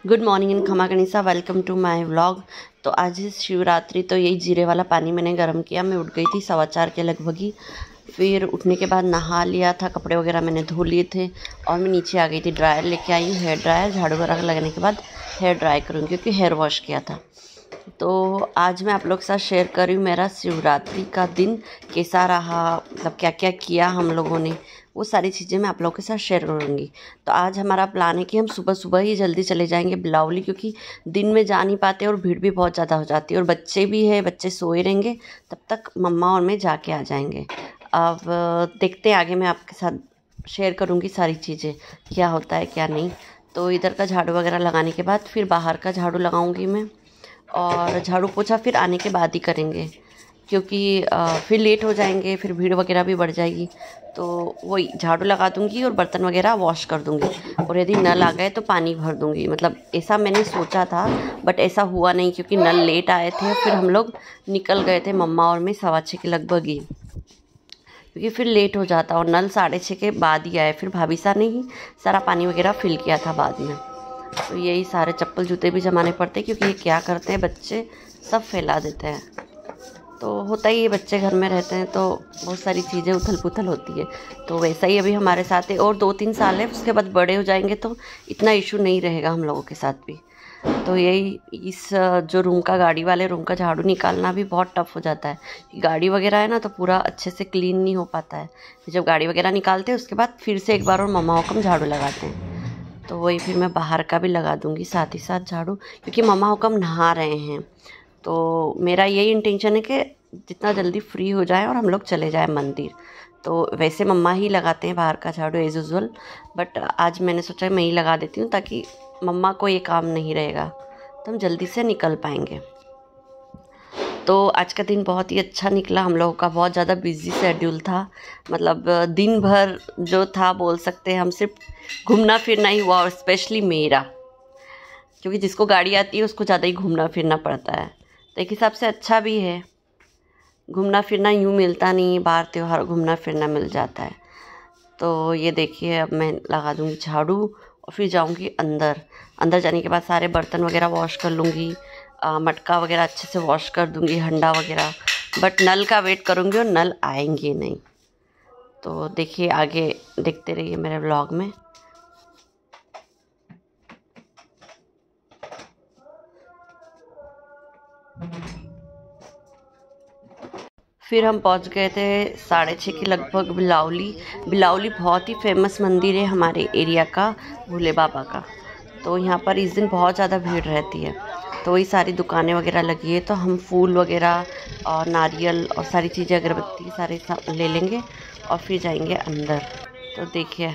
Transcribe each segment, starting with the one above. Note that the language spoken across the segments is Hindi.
गुड मॉर्निंग इन खमा गणिसा, वेलकम टू माय व्लॉग। तो आज शिवरात्रि, तो यही जीरे वाला पानी मैंने गर्म किया। मैं उठ गई थी 4:15 के लगभग ही। फिर उठने के बाद नहा लिया था, कपड़े वगैरह मैंने धो लिए थे और मैं नीचे आ गई थी। ड्रायर लेके आई हूँ, हेयर ड्रायर। झाड़ू वगैरह लगने के बाद हेयर ड्राई करूँगी क्योंकि हेयर वॉश किया था। तो आज मैं आप लोग के साथ शेयर कर रही हूँ मेरा शिवरात्रि का दिन कैसा रहा, मतलब क्या क्या किया हम लोगों ने, वो सारी चीज़ें मैं आप लोगों के साथ शेयर करूँगी। तो आज हमारा प्लान है कि हम सुबह सुबह ही जल्दी चले जाएंगे बिलावली, क्योंकि दिन में जा नहीं पाते और भीड़ भी बहुत ज़्यादा हो जाती है और बच्चे भी है, बच्चे सोए रहेंगे, तब तक मम्मा और मैं जाके आ जाएंगे। अब देखते हैं आगे, मैं आपके साथ शेयर करूँगी सारी चीज़ें, क्या होता है क्या नहीं। तो इधर का झाड़ू वगैरह लगाने के बाद फिर बाहर का झाड़ू लगाऊँगी मैं, और झाड़ू पोछा फिर आने के बाद ही करेंगे क्योंकि फिर लेट हो जाएंगे, फिर भीड़ वगैरह भी बढ़ जाएगी। तो वही झाड़ू लगा दूंगी और बर्तन वगैरह वॉश कर दूंगी, और यदि नल आ गए तो पानी भर दूंगी। मतलब ऐसा मैंने सोचा था, बट ऐसा हुआ नहीं क्योंकि नल लेट आए थे। फिर हम लोग निकल गए थे मम्मा और मैं 6:15 के लगभग ही, क्योंकि फिर लेट हो जाता और नल 6:30 के बाद ही आए। फिर भाभी सा ने ही सारा पानी वगैरह फिल किया था बाद में। तो यही सारे चप्पल जूते भी जमाने पड़ते हैं क्योंकि ये क्या करते हैं बच्चे, सब फैला देते हैं। तो होता ही है, बच्चे घर में रहते हैं तो बहुत सारी चीज़ें उथल पुथल होती है। तो वैसा ही अभी हमारे साथ है, और 2-3 साल है, उसके बाद बड़े हो जाएंगे तो इतना इशू नहीं रहेगा हम लोगों के साथ भी। तो यही इस जो रूम का, गाड़ी वाले रूम का झाड़ू निकालना भी बहुत टफ हो जाता है। गाड़ी वगैरह है ना, तो पूरा अच्छे से क्लीन नहीं हो पाता है। जब गाड़ी वगैरह निकालते हैं उसके बाद फिर से एक बार और मम्मा हुक्म झाड़ू लगाते हैं। तो वही फिर मैं बाहर का भी लगा दूंगी साथ ही साथ झाड़ू, क्योंकि मम्मा हुक्म नहा रहे हैं। तो मेरा यही इंटेंशन है कि जितना जल्दी फ्री हो जाए और हम लोग चले जाएं मंदिर। तो वैसे मम्मा ही लगाते हैं बाहर का झाड़ू एज़ यूजुअल, बट आज मैंने सोचा मैं ही लगा देती हूँ ताकि मम्मा को ये काम नहीं रहेगा, तो हम जल्दी से निकल पाएंगे। तो आज का दिन बहुत ही अच्छा निकला हम लोगों का। बहुत ज़्यादा बिजी शेड्यूल था, मतलब दिन भर जो था बोल सकते हैं हम सिर्फ घूमना फिरना ही हुआ, और स्पेशली मेरा, क्योंकि जिसको गाड़ी आती है उसको ज़्यादा ही घूमना फिरना पड़ता है। तो एक हिसाब से अच्छा भी है, घूमना फिरना यूँ मिलता नहीं है, बाहर त्योहार घूमना फिरना मिल जाता है। तो ये देखिए, अब मैं लगा दूँगी झाड़ू और फिर जाऊँगी अंदर। अंदर जाने के बाद सारे बर्तन वगैरह वॉश कर लूँगी, मटका वगैरह अच्छे से वॉश कर दूँगी, हंडा वगैरह। बट नल का वेट करूँगी और नल आएंगे नहीं। तो देखिए आगे देखते रहिए मेरे व्लॉग में। फिर हम पहुंच गए थे 6:30 के लगभग बिलावली। बिलावली बहुत ही फेमस मंदिर है हमारे एरिया का, भोले बाबा का। तो यहाँ पर इस दिन बहुत ज़्यादा भीड़ रहती है। तो वही सारी दुकानें वगैरह लगी है, तो हम फूल वगैरह और नारियल और सारी चीज़ें, अगरबत्ती सारे ले लेंगे और फिर जाएंगे अंदर। तो देखिए,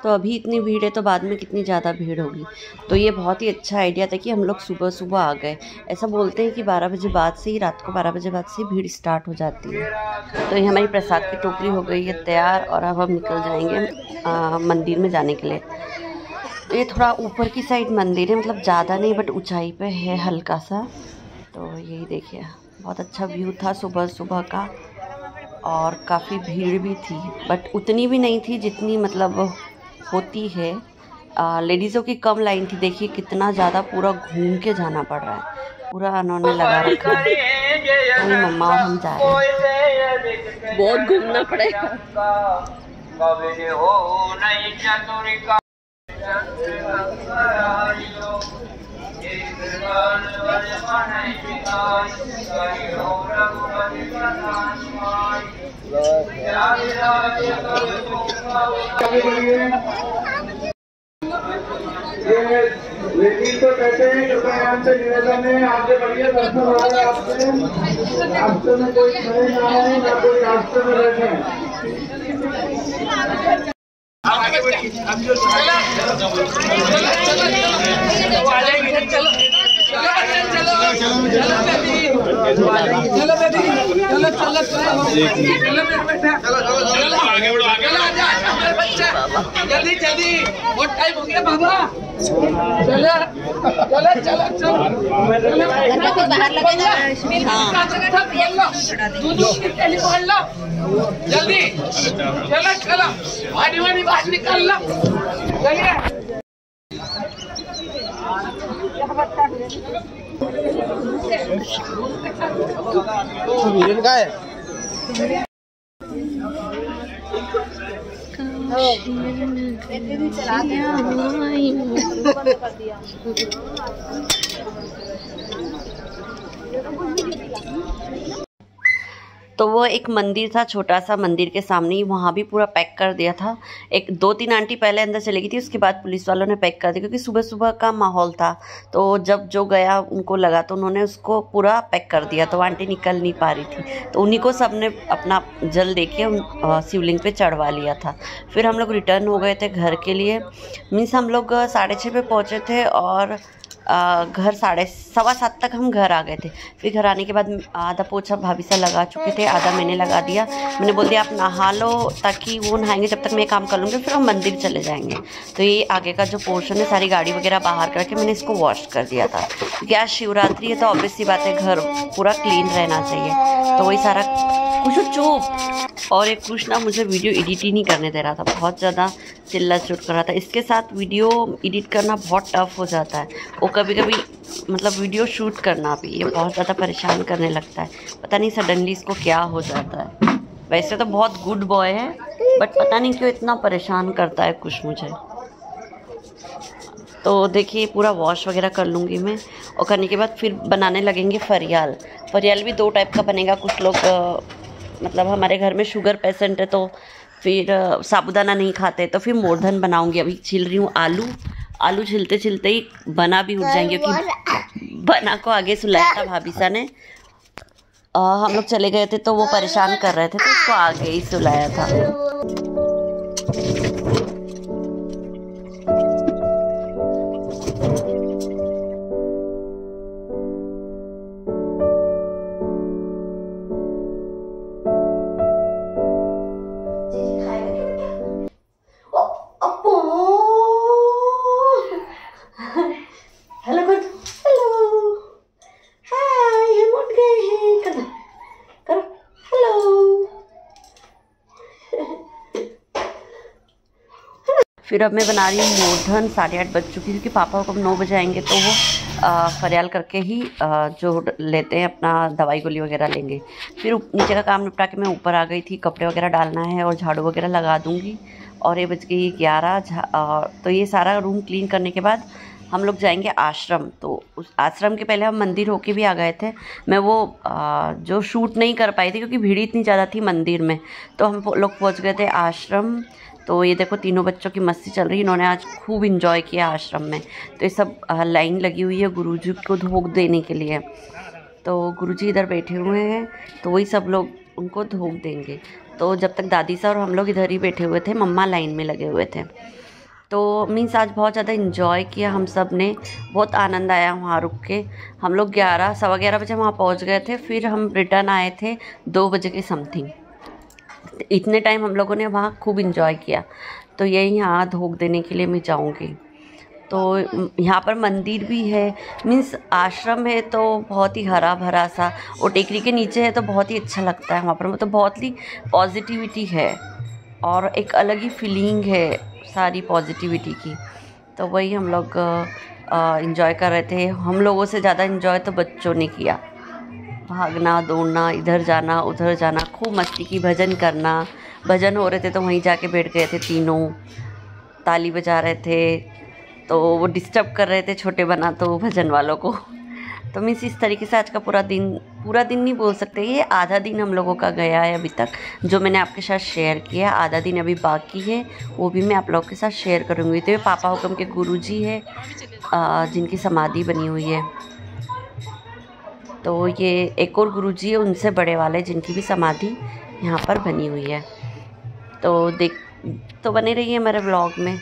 तो अभी इतनी भीड़ है तो बाद में कितनी ज़्यादा भीड़ होगी। तो ये बहुत ही अच्छा आइडिया था कि हम लोग सुबह सुबह आ गए। ऐसा बोलते हैं कि 12 बजे बाद से ही, रात को 12 बजे बाद से भीड़ स्टार्ट हो जाती है। तो ये हमारी प्रसाद की टोकरी हो गई है तैयार, और अब हम निकल जाएंगे मंदिर में जाने के लिए। तो ये थोड़ा ऊपर की साइड मंदिर है, मतलब ज़्यादा नहीं बट ऊंचाई पे है हल्का सा। तो यही देखिए, बहुत अच्छा व्यू था सुबह सुबह का, और काफ़ी भीड़ भी थी, बट उतनी भी नहीं थी जितनी मतलब होती है। लेडीज़ों की कम लाइन थी। देखिए कितना ज़्यादा पूरा घूम के जाना पड़ रहा है, पूरा उन्होंने लगा रखा है। वही मम्मा और हम जा रहे हैं, बहुत घूमना पड़ेगा। लेकिन तो कहते हैं कृपया यहाँ से निवेदन है, आगे बढ़िए, दर्शन हो रहा है आपसे। रास्ते में कोई खड़े ना है, ना कोई रास्ते में बैठे। जल्दी जल्दी, बहुत टाइम हो गया बाबा। चलो चलो चलो चलो, बाहर लगा जल्दी, चलो चलो, पानी वानी बाहर निकाल लो, चलिए। तो वो एक मंदिर था, छोटा सा मंदिर के सामने ही, वहाँ भी पूरा पैक कर दिया था। एक 2-3 आंटी पहले अंदर चली गई थी, उसके बाद पुलिस वालों ने पैक कर दिया, क्योंकि सुबह सुबह का माहौल था। तो जब जो गया उनको लगा तो उन्होंने उसको पूरा पैक कर दिया, तो आंटी निकल नहीं पा रही थी, तो उन्हीं को सबने अपना जल दे के शिवलिंग पे चढ़वा लिया था। फिर हम लोग रिटर्न हो गए थे घर के लिए। मीन्स हम लोग 6:30 पे पहुँचे थे और घर 7:15 तक हम घर आ गए थे। फिर घर आने के बाद आधा पोछा भाभी सा लगा चुके थे, आधा मैंने लगा दिया। मैंने बोल दिया आप नहा लो, ताकि वो नहाएंगे जब तक मैं काम कर लूँगी, फिर हम मंदिर चले जाएंगे। तो ये आगे का जो पोर्शन है, सारी गाड़ी वगैरह बाहर करके मैंने इसको वॉश कर दिया था, क्योंकि आज शिवरात्रि है तो ऑब्वियस सी बात है घर पूरा क्लीन रहना चाहिए। तो वही सारा कुछ चुप और एक कुछ ना मुझे वीडियो एडिट ही नहीं करने दे रहा था, बहुत ज़्यादा चिल्ला चुट कर रहा था। इसके साथ वीडियो एडिट करना बहुत टफ हो जाता है, वो कभी कभी मतलब वीडियो शूट करना भी ये बहुत ज़्यादा परेशान करने लगता है। पता नहीं सडनली इसको क्या हो जाता है। वैसे तो बहुत गुड बॉय है, बट पता नहीं क्यों इतना परेशान करता है कुछ मुझे। तो देखिए पूरा वॉश वगैरह कर लूँगी मैं, और करने के बाद फिर बनाने लगेंगे फरियाल। फरियाल भी 2 टाइप का बनेगा। कुछ लोग मतलब हमारे घर में शुगर पेशेंट है, तो फिर साबूदाना नहीं खाते, तो फिर मोरधन बनाऊंगी। अभी छील रही हूँ आलू छिलते छिलते ही बना भी उठ जाएंगे, क्योंकि बना को आगे सुलाया था भाभी सा ने। हम लोग चले गए थे तो वो परेशान कर रहे थे, तो उसको आगे ही सुलाया था। फिर अब मैं बना रही हूँ मोरधन। 8:30 बज चुकी, क्योंकि पापा को 9 बजे आएंगे तो वो फरियाल करके ही जो लेते हैं अपना दवाई गोली वगैरह लेंगे। फिर नीचे का काम निपटा के मैं ऊपर आ गई थी, कपड़े वगैरह डालना है और झाड़ू वगैरह लगा दूँगी। और ये बज गई 11। तो ये सारा रूम क्लीन करने के बाद हम लोग जाएंगे आश्रम। तो उस आश्रम के पहले हम मंदिर होके भी आ गए थे। मैं वो जो शूट नहीं कर पाई थी, क्योंकि भीड़ इतनी ज़्यादा थी मंदिर में, तो हम लोग पहुँच गए थे आश्रम। तो ये देखो तीनों बच्चों की मस्ती चल रही है, इन्होंने आज खूब इंजॉय किया आश्रम में। तो ये सब लाइन लगी हुई है गुरुजी को धोख देने के लिए। तो गुरुजी इधर बैठे हुए हैं, तो वही सब लोग उनको धोख देंगे। तो जब तक दादी सा और हम लोग इधर ही बैठे हुए थे, मम्मा लाइन में लगे हुए थे। तो मीन्स आज बहुत ज़्यादा इंजॉय किया हम सब ने, बहुत आनंद आया वहाँ रुक के। हम लोग 11-11:15 बजे वहाँ पहुँच गए थे। फिर हम रिटर्न आए थे 2 बजे के समथिंग। इतने टाइम हम लोगों ने वहाँ खूब इंजॉय किया। तो यही यहाँ धोख देने के लिए मैं जाऊँगी। तो यहाँ पर मंदिर भी है, मीन्स आश्रम है, तो बहुत ही हरा भरा सा, और टेकरी के नीचे है तो बहुत ही अच्छा लगता है वहाँ पर। मतलब बहुत ही पॉजिटिविटी है और एक अलग ही फीलिंग है सारी पॉजिटिविटी की। तो वही हम लोग इंजॉय कर रहे थे। हम लोगों से ज़्यादा इंजॉय तो बच्चों ने किया, भागना दौड़ना, इधर जाना उधर जाना, खूब मस्ती की, भजन करना। भजन हो रहे थे तो वहीं जाके बैठ गए थे तीनों, ताली बजा रहे थे, तो वो डिस्टर्ब कर रहे थे छोटे बना तो भजन वालों को। तो मीन्स इस तरीके से आज का पूरा दिन नहीं बोल सकते, ये आधा दिन हम लोगों का गया है अभी तक, जो मैंने आपके साथ शेयर किया। आधा दिन अभी बाकी है, वो भी मैं आप लोगों के साथ शेयर करूँगी। तो ये पापा हुक्म के गुरुजी है, जिनकी समाधि बनी हुई है। तो ये एक और गुरुजी है, उनसे बड़े वाले, जिनकी भी समाधि यहाँ पर बनी हुई है। तो बने रहिए मेरे व्लॉग में,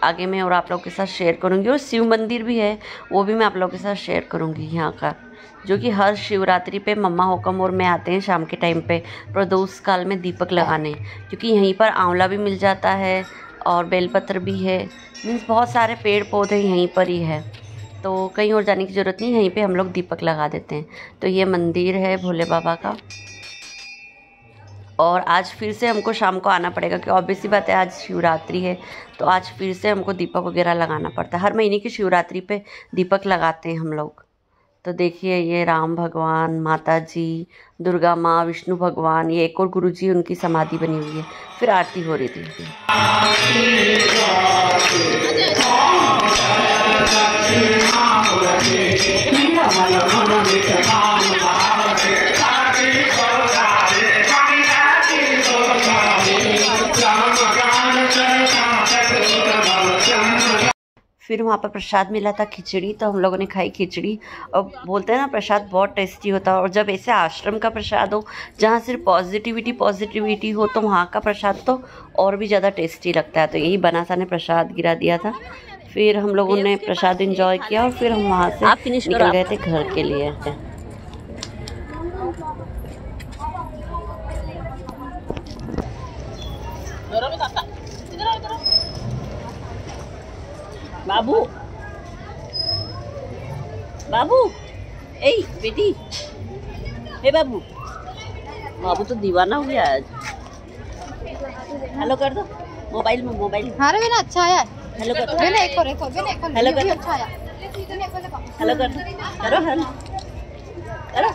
आगे मैं और आप लोगों के साथ शेयर करूँगी। और शिव मंदिर भी है, वो भी मैं आप लोगों के साथ शेयर करूँगी यहाँ का, जो कि हर शिवरात्रि पे मम्मा हुक्म और मैं आते हैं शाम के टाइम पे प्रदोष काल में दीपक लगाने, क्योंकि यहीं पर आंवला भी मिल जाता है और बेलपत्र भी है। मीन्स बहुत सारे पेड़ पौधे यहीं पर ही है, तो कहीं और जाने की ज़रूरत नहीं, यहीं पे हम लोग दीपक लगा देते हैं। तो ये मंदिर है भोले बाबा का, और आज फिर से हमको शाम को आना पड़ेगा कि ऑब्वियस सी बात है आज शिवरात्रि है, तो आज फिर से हमको दीपक वगैरह लगाना पड़ता है। हर महीने की शिवरात्रि पे दीपक लगाते हैं हम लोग। तो देखिए ये राम भगवान, माता जी, दुर्गा माँ, विष्णु भगवान, ये एक और गुरु जी उनकी समाधि बनी हुई है। फिर आरती हो रही थी। फिर वहाँ पर प्रसाद मिला था खिचड़ी, तो हम लोगों ने खाई खिचड़ी। और बोलते हैं ना प्रसाद बहुत टेस्टी होता है, और जब ऐसे आश्रम का प्रसाद हो जहाँ सिर्फ पॉजिटिविटी हो तो वहाँ का प्रसाद तो और भी ज़्यादा टेस्टी लगता है। तो यही बनासा ने प्रसाद गिरा दिया था। फिर हम लोगों ने प्रसाद एंजॉय किया और फिर हम वहाँ से निकल गए थे घर के लिए। बाबू बाबू, ए बेटी, हे बाबू, बाबू तो दीवाना हो गया आज। हेलो कर दो मोबाइल में, मोबाइल में। हाँ रे अच्छा आया। हेलो कर दो, एक और हेलो कर दो, अच्छा आया। हेलो कर दो, करो हेलो करो।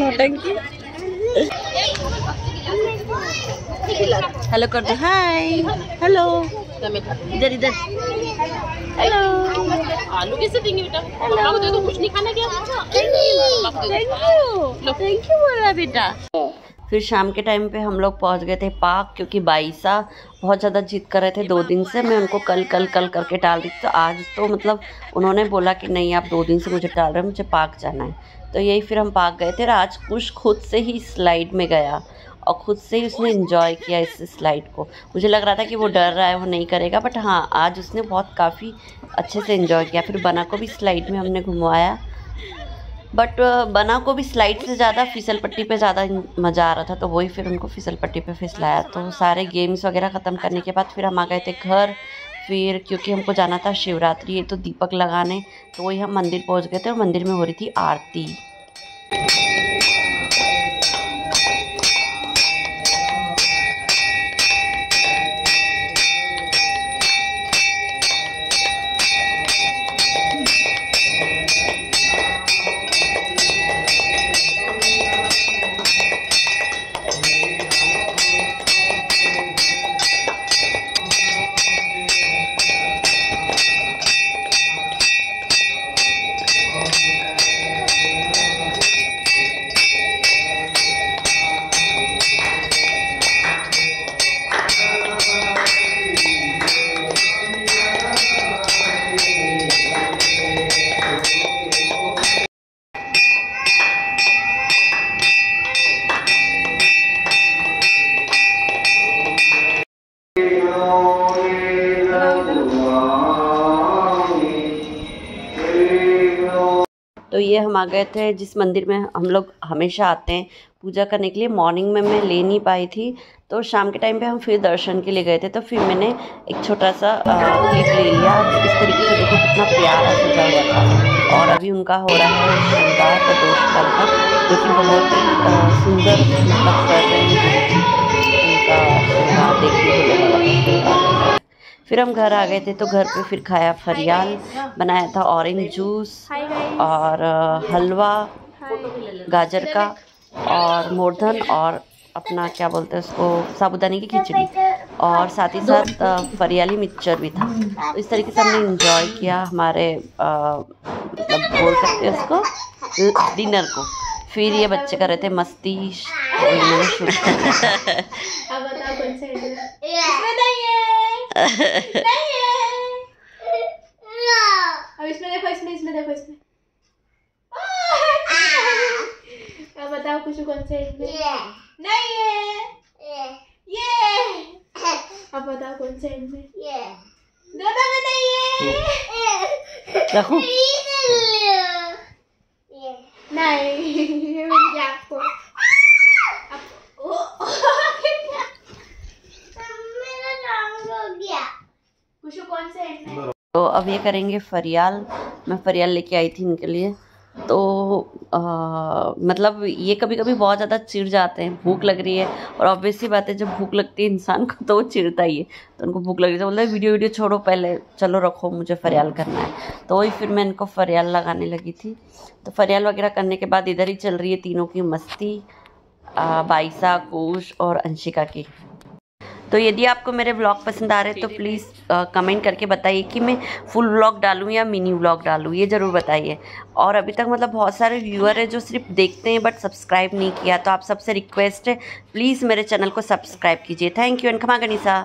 नौटंकी। हेलो कर दो, हाय हेलो, इधर इधर हेलो। आलू कैसे देंगे बेटा? हेलो दे दो, कुछ नहीं खाना क्या? थैंक यू बोला बेटा। फिर शाम के टाइम पे हम लोग पहुंच गए थे पार्क, क्योंकि बाईसा बहुत ज़्यादा जिद कर रहे थे 2 दिन से। मैं उनको कल करके टाल रही थी, तो आज तो मतलब उन्होंने बोला कि नहीं आप 2 दिन से मुझे टाल रहे हैं, मुझे पार्क जाना है। तो यही फिर हम पार्क गए थे। आज कुछ खुद से ही स्लाइड में गया और ख़ुद से ही उसने एंजॉय किया इस स्लाइड को। मुझे लग रहा था कि वो डर रहा है, वो नहीं करेगा, बट हाँ आज उसने बहुत काफ़ी अच्छे से एंजॉय किया। फिर बना को भी स्लाइड में हमने घुमाया, बट बना को भी स्लाइड से ज़्यादा फिसल पट्टी पे ज़्यादा मज़ा आ रहा था, तो वही फिर उनको फिसल पट्टी पे फिसलाया। तो सारे गेम्स वगैरह ख़त्म करने के बाद फिर हम आ गए थे घर। फिर क्योंकि हमको जाना था शिवरात्रि है तो दीपक लगाने, तो वही हम मंदिर पहुंच गए थे और मंदिर में हो रही थी आरती। तो ये हम आ गए थे जिस मंदिर में हम लोग हमेशा आते हैं पूजा करने के लिए। मॉर्निंग में मैं ले नहीं पाई थी, तो शाम के टाइम पे हम फिर दर्शन के लिए गए थे। तो फिर मैंने एक छोटा सा क्लिप ले लिया। इस तरीके से देखो कितना प्यारा सजा हुआ था। और अभी उनका हो रहा है श्रृंगार प्रदोष काल का, जो कि बहुत ही सुंदर मतलब कर रहे हैं। उनका श्रृंगार देखने। फिर हम घर आ गए थे, तो घर पे फिर खाया फरियाल, बनाया था ऑरेंज जूस और हलवा गाजर का और मोरधन और अपना क्या बोलते हैं उसको साबूदाने की खिचड़ी, और साथ ही साथ फरियाली मिक्सचर भी था। तो इस तरीके से हमने एंजॉय किया हमारे मतलब बोल सकते हैं उसको डिनर को। फिर ये बच्चे कर रहे थे मस्ती, अब इसमें देखो, इसमें देखो, इसमें अब बताओ कुछ कौन सा है इसमें? नहीं है ये। अब बताओ कौन सा है इसमें? दादा में नहीं है। रखो नहीं आपको कुछ कौन सा है? तो अब ये करेंगे फरियाल। मैं फरियाल लेके आई थी इनके लिए, तो मतलब ये कभी कभी बहुत ज़्यादा चिढ़ जाते हैं, भूख लग रही है, और ऑब्वियस सी बात है जब भूख लगती है इंसान को तो वो चिढ़ता ही है। तो उनको भूख लग रही है तो बोलता है वीडियो छोड़ो पहले, चलो रखो मुझे फरियाल करना है। तो वही फिर मैं इनको फरियाल लगाने लगी थी। तो फरियाल वगैरह करने के बाद इधर ही चल रही है तीनों की मस्ती, बाइसा, कुश और अंशिका की। तो यदि आपको मेरे व्लॉग पसंद आ रहे हैं तो प्लीज़ कमेंट करके बताइए कि मैं फुल व्लॉग डालूं या मिनी व्लॉग डालूं, ये ज़रूर बताइए। और अभी तक मतलब बहुत सारे व्यूअर हैं जो सिर्फ देखते हैं बट सब्सक्राइब नहीं किया, तो आप सबसे रिक्वेस्ट है प्लीज़ मेरे चैनल को सब्सक्राइब कीजिए। थैंक यू एंड खमा गनीसा।